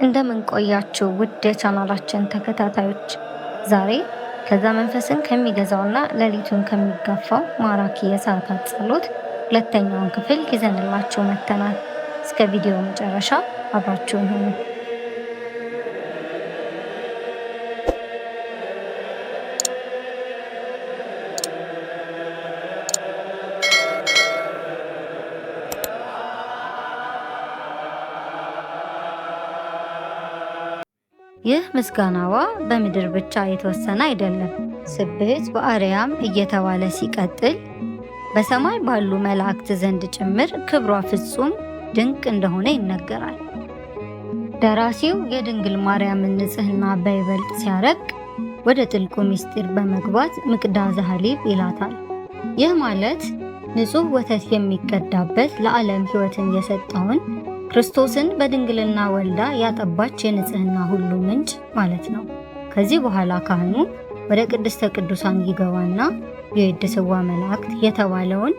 እንደምን ቆያችሁ ውድ የቻናላችን ተከታታዮች። ዛሬ ከዛ መንፈስን ከሚገዛውና ሌሊቱን ከሚጋፋው ማራኪ የሰዓታት ጸሎት ሁለተኛውን ክፍል ይዘንላችሁ መጥተናል። እስከ ቪዲዮ መጨረሻ አብራችሁን ሁኑ። ይህ ምስጋናዋ በምድር ብቻ የተወሰነ አይደለም። ስብሕት በአርያም እየተባለ ሲቀጥል በሰማይ ባሉ መላእክት ዘንድ ጭምር ክብሯ ፍጹም ድንቅ እንደሆነ ይነገራል። ደራሲው የድንግል ማርያምን ንጽሕና በይበልጥ ሲያረቅ ወደ ጥልቁ ምስጢር በመግባት ምቅዳሰ ሐሊብ ይላታል። ይህ ማለት ንጹሕ ወተት የሚቀዳበት ለዓለም ሕይወትን የሰጠውን ክርስቶስን በድንግልና ወልዳ ያጠባች የንጽሕና ሁሉ ምንጭ ማለት ነው። ከዚህ በኋላ ካህኑ ወደ ቅድስተ ቅዱሳን ይገባና የይድስዋ መላእክት የተባለውን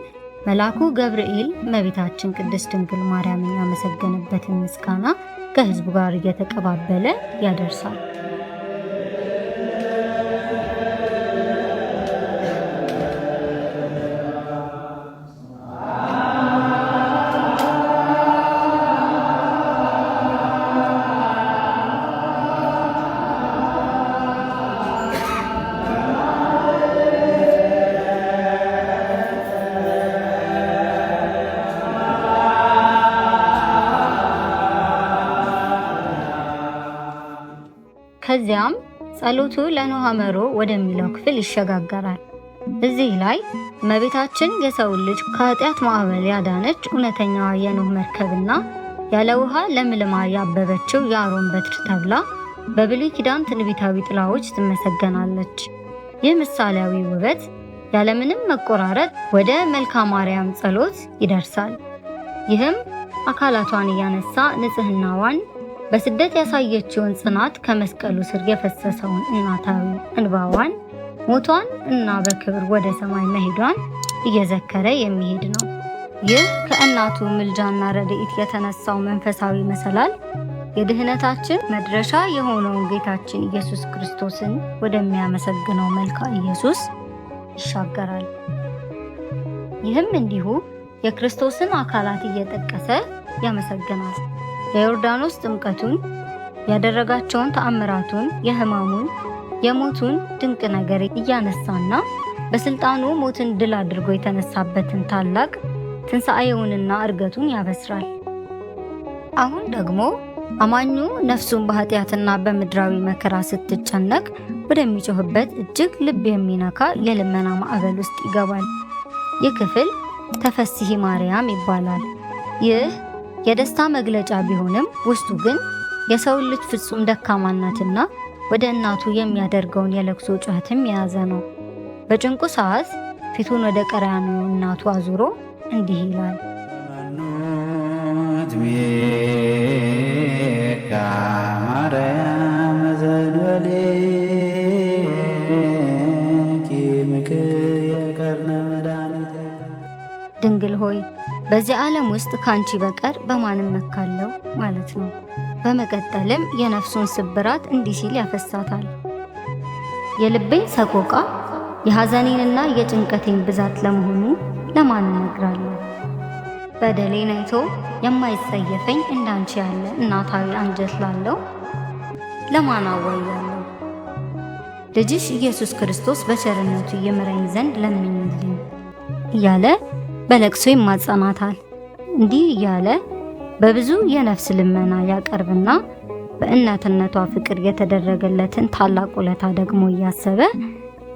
መልአኩ ገብርኤል እመቤታችን ቅድስት ድንግል ማርያምን ያመሰገነበትን ምስጋና ከሕዝቡ ጋር እየተቀባበለ ያደርሳል። ከዚያም ጸሎቱ ለኖኅ አመሮ ወደሚለው ክፍል ይሸጋገራል። እዚህ ላይ እመቤታችን የሰው ልጅ ከኃጢአት ማዕበል ያዳነች እውነተኛዋ የኖኅ መርከብና ያለ ውሃ ለምልማ ያበበችው የአሮን በትር ተብላ በብሉይ ኪዳን ትንቢታዊ ጥላዎች ትመሰገናለች። ይህ ምሳሌያዊ ውበት ያለምንም መቆራረጥ ወደ መልካ ማርያም ጸሎት ይደርሳል። ይህም አካላቷን እያነሳ ንጽሕናዋን በስደት ያሳየችውን ጽናት ከመስቀሉ ስር የፈሰሰውን እናታዊ እንባዋን ሞቷን እና በክብር ወደ ሰማይ መሄዷን እየዘከረ የሚሄድ ነው። ይህ ከእናቱ ምልጃና ረድኤት የተነሳው መንፈሳዊ መሰላል የድህነታችን መድረሻ የሆነውን ጌታችን ኢየሱስ ክርስቶስን ወደሚያመሰግነው መልካ ኢየሱስ ይሻገራል። ይህም እንዲሁ የክርስቶስን አካላት እየጠቀሰ ያመሰግናል። የዮርዳኖስ ጥምቀቱን ያደረጋቸውን ተአምራቱን፣ የሕማሙን የሞቱን ድንቅ ነገር እያነሳና በስልጣኑ ሞትን ድል አድርጎ የተነሳበትን ታላቅ ትንሣኤውንና እርገቱን ያበስራል። አሁን ደግሞ አማኙ ነፍሱን በኃጢአትና በምድራዊ መከራ ስትጨነቅ ወደሚጮህበት እጅግ ልብ የሚነካ የልመና ማዕበል ውስጥ ይገባል። ይህ ክፍል ተፈሥሒ ማርያም ይባላል። ይህ የደስታ መግለጫ ቢሆንም ውስጡ ግን የሰው ልጅ ፍጹም ደካማነትና ወደ እናቱ የሚያደርገውን የለቅሶ ጩኸትም የያዘ ነው። በጭንቁ ሰዓት ፊቱን ወደ ቀራንዮ እናቱ አዙሮ እንዲህ ይላል። ድንግል ሆይ በዚህ ዓለም ውስጥ ካንቺ በቀር በማንም መካለው ማለት ነው። በመቀጠልም የነፍሱን ስብራት እንዲህ ሲል ያፈሳታል። የልቤን ሰቆቃ የሐዘኔንና የጭንቀቴን ብዛት ለመሆኑ ለማን እነግራለሁ? በደሌን አይቶ የማይጸየፈኝ እንዳንቺ ያለ እናታዊ አንጀት ላለው ለማን አዋያለሁ? ልጅሽ ኢየሱስ ክርስቶስ በቸርነቱ ይምረኝ ዘንድ ለምኝልኝ እያለ በለቅሶ ይማጸናታል። እንዲህ እያለ በብዙ የነፍስ ልመና ያቀርብና በእናትነቷ ፍቅር የተደረገለትን ታላቅ ውለታ ደግሞ እያሰበ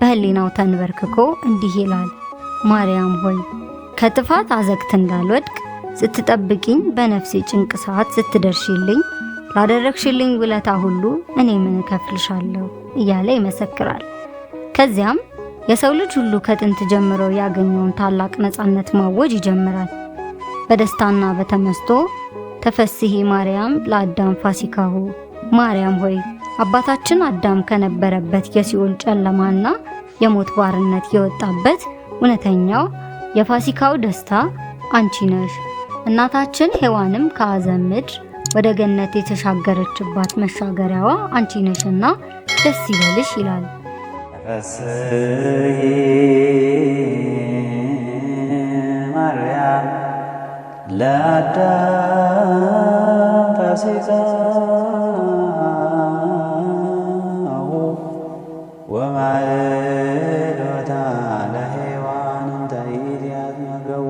በሕሊናው ተንበርክኮ እንዲህ ይላል። ማርያም ሆይ ከጥፋት አዘቅት እንዳልወድቅ ስትጠብቂኝ፣ በነፍሴ ጭንቅ ሰዓት ስትደርሽልኝ፣ ላደረግሽልኝ ውለታ ሁሉ እኔ ምን እከፍልሻለሁ እያለ ይመሰክራል። ከዚያም የሰው ልጅ ሁሉ ከጥንት ጀምሮ ያገኘውን ታላቅ ነፃነት ማወጅ ይጀምራል። በደስታና በተመስጦ ተፈሥሒ ማርያም ለአዳም ፋሲካሁ፣ ማርያም ሆይ አባታችን አዳም ከነበረበት የሲኦል ጨለማና የሞት ባርነት የወጣበት እውነተኛው የፋሲካው ደስታ አንቺ ነሽ። እናታችን ሔዋንም ከአዘን ምድር ወደ ገነት የተሻገረችባት መሻገሪያዋ አንቺ ነሽና ደስ ይበልሽ ይላል። ተፈሥሒ ማርያም ለአዳም ፋሲካሁ ወማዕዶታ ለሔዋን እንተ ኢትያትመገቦ።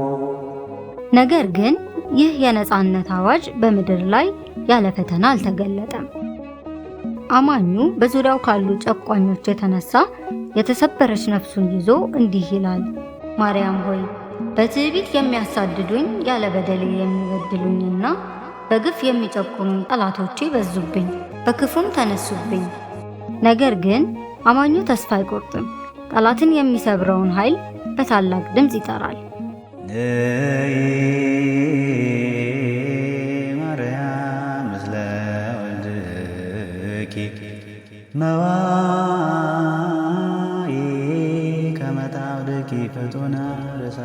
ነገር ግን ይህ የነጻነት አዋጅ በምድር ላይ ያለ ፈተና አልተገለጠም። አማኙ በዙሪያው ካሉ ጨቋኞች የተነሳ የተሰበረች ነፍሱን ይዞ እንዲህ ይላል። ማርያም ሆይ በትዕቢት የሚያሳድዱኝ ያለ በደሌ የሚበድሉኝና በግፍ የሚጨቁኑኝ ጠላቶቼ በዙብኝ፣ በክፉም ተነሱብኝ። ነገር ግን አማኙ ተስፋ አይቆርጥም። ጠላትን የሚሰብረውን ኃይል በታላቅ ድምፅ ይጠራል። ማርያም ምስለ ወልድኪ መዋኢ ከመ ታውድቂ ፍጡነ ርእሰ።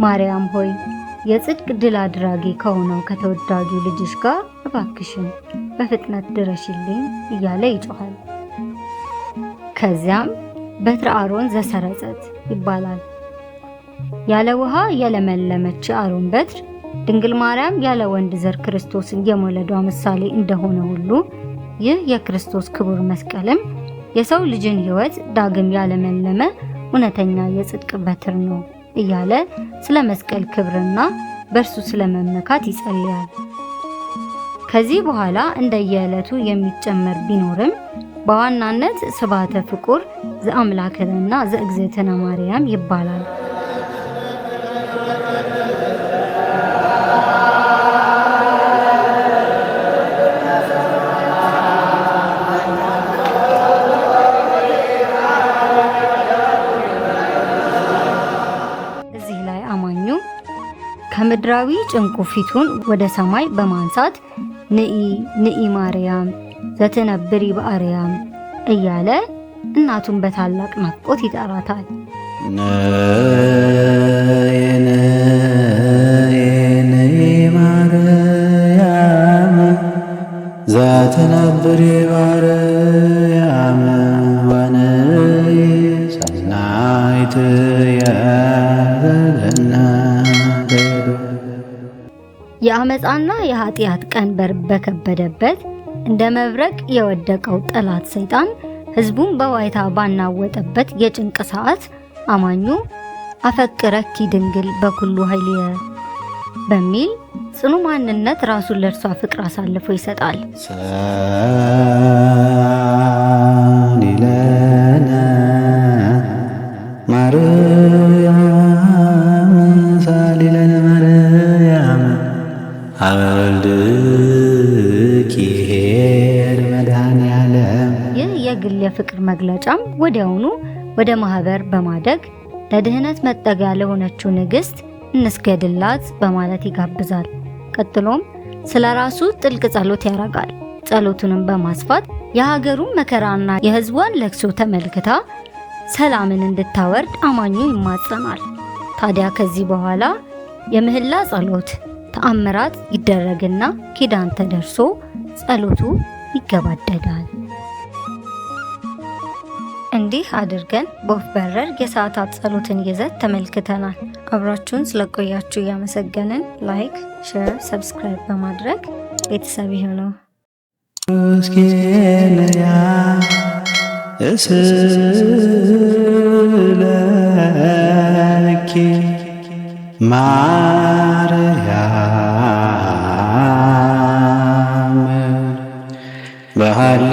ማርያም ሆይ የጽድቅ ድል አድራጊ ከሆነው ከተወዳጁ ልጅሽ ጋር እባክሽን በፍጥነት ድረሽልኝ እያለ ይጮኻል። ከዚያም በትረ አሮን ዘሰረጸት ይባላል። ያለ ውሃ የለመለመች የአሮን በትር ድንግል ማርያም ያለ ወንድ ዘር ክርስቶስን የመውለዷ ምሳሌ እንደሆነ ሁሉ ይህ የክርስቶስ ክቡር መስቀልም የሰው ልጅን ሕይወት ዳግም ያለመለመ እውነተኛ የጽድቅ በትር ነው እያለ ስለ መስቀል ክብርና በእርሱ ስለመመካት ይጸልያል። ከዚህ በኋላ እንደየዕለቱ የሚጨመር ቢኖርም በዋናነት ስብሐተ ፍቁር ዘአምላክና ዘእግዝእትነ ማርያም ይባላል። እዚህ ላይ አማኙ ከምድራዊ ጭንቁ ፊቱን ወደ ሰማይ በማንሳት ንኢ ንኢ ማርያም ዘትነብሪ በአርያም እያለ እናቱን በታላቅ ናፍቆት ይጠራታል። ነይ ነይ ማርያም ዘትነብሪ በአርያም ወንይ ሰናይትየ ዘገነት። የአመፃና የኃጢአት ቀንበር በከበደበት እንደ መብረቅ የወደቀው ጠላት ሰይጣን ሕዝቡን በዋይታ ባናወጠበት የጭንቅ ሰዓት አማኙ አፈቅረኪ ድንግል በኩሉ ኃይልየ በሚል ጽኑ ማንነት ራሱን ለእርሷ ፍቅር አሳልፎ ይሰጣል። ሰሊለነ ማርያም ሰሊለነ ማርያም አበ ወልድኪ ኄር መድኃኔዓለም። ይህ የግል የፍቅር መግለጫም ወዲያውኑ ወደ ማህበር በማደግ ለድህነት መጠጊያ ለሆነችው ንግሥት እንስገድላት በማለት ይጋብዛል። ቀጥሎም ስለ ራሱ ጥልቅ ጸሎት ያደርጋል። ጸሎቱንም በማስፋት የሀገሩን መከራና የሕዝቧን ለቅሶ ተመልክታ ሰላምን እንድታወርድ አማኙ ይማጸናል። ታዲያ ከዚህ በኋላ የምህላ ጸሎት ተአምራት ይደረግና ኪዳን ተደርሶ ጸሎቱ ይገባደዳል። እንዲህ አድርገን በወፍ በረር የሰዓታት ጸሎትን ይዘት ተመልክተናል። አብራችሁን ስለቆያችሁ እያመሰገንን ላይክ፣ ሼር፣ ሰብስክራይብ በማድረግ ቤተሰብ ይሁኑ። እስኪለያ እስለኪ ማርያም በሃሌ